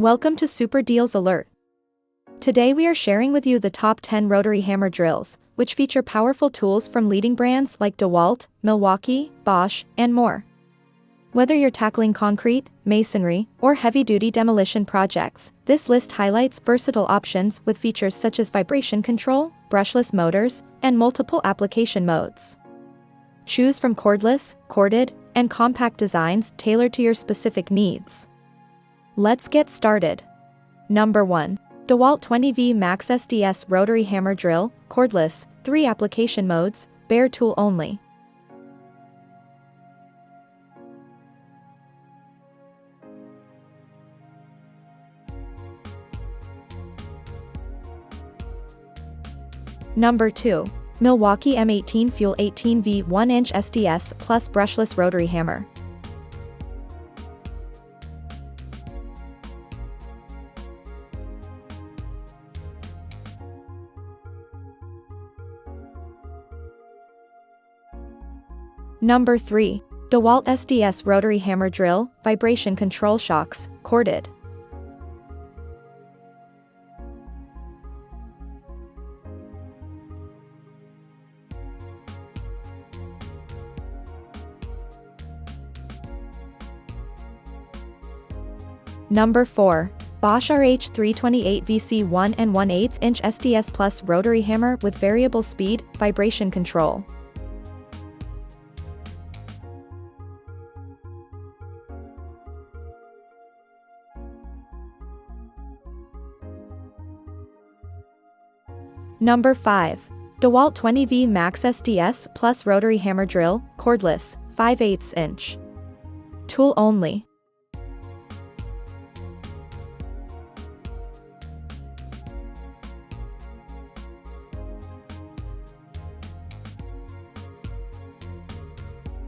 Welcome to Super Deals Alert. Today we are sharing with you the top 10 rotary hammer drills, which feature powerful tools from leading brands like DEWALT, Milwaukee, Bosch, and more. Whether you're tackling concrete, masonry, or heavy-duty demolition projects, this list highlights versatile options with features such as vibration control, brushless motors, and multiple application modes. Choose from cordless, corded, and compact designs tailored to your specific needs. Let's get started. Number 1. DEWALT 20V Max SDS Rotary Hammer Drill, Cordless, 3 application modes, bare tool only. Number 2. Milwaukee M18 Fuel 18V 1-inch SDS-plus Brushless Rotary Hammer. Number 3. DEWALT SDS Rotary Hammer Drill, Vibration Control Shocks, Corded. Number 4. Bosch RH328 VC 1 1/8-inch SDS-plus Rotary Hammer with variable speed, vibration control. Number 5. DEWALT 20V Max SDS-plus Rotary Hammer Drill, Cordless, 5/8-inch. Tool only.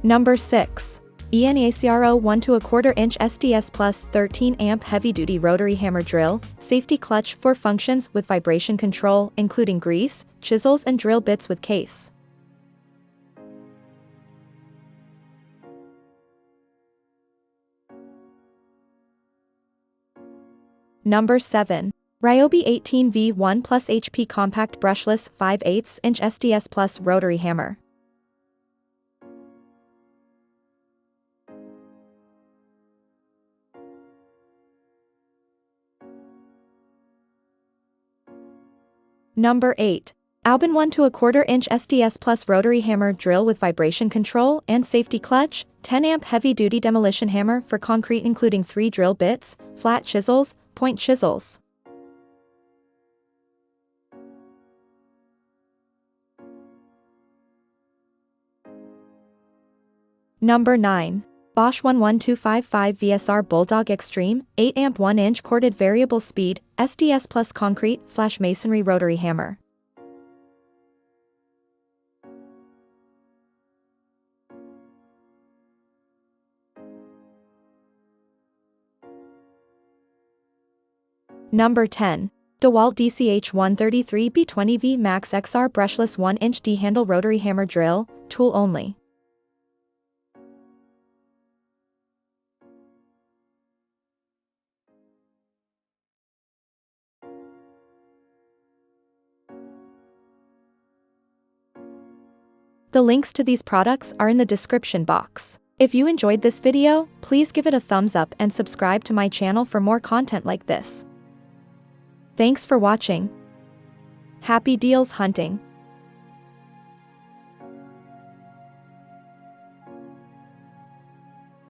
Number 6. ENEACRO 1 1/4-inch SDS-plus 13-amp heavy-duty rotary hammer drill, safety clutch for functions with vibration control including grease, chisels and drill bits with case. Number 7. Ryobi 18V 1+ HP Compact Brushless 5/8-inch SDS-plus Rotary Hammer. Number 8. AOBEN 1 1/4-inch SDS-plus Rotary Hammer Drill with vibration control and safety clutch, 10-amp heavy-duty demolition hammer for concrete including 3 drill bits, flat chisels, point chisels. Number 9. Bosch 11255 VSR Bulldog Extreme, 8-amp 1-inch corded variable speed, SDS-plus concrete/masonry rotary hammer. Number 10. DEWALT DCH 133B 20V Max XR Brushless 1-inch D-handle rotary hammer drill, tool only. The links to these products are in the description box. If you enjoyed this video, please give it a thumbs up and subscribe to my channel for more content like this. Thanks for watching. Happy deals hunting!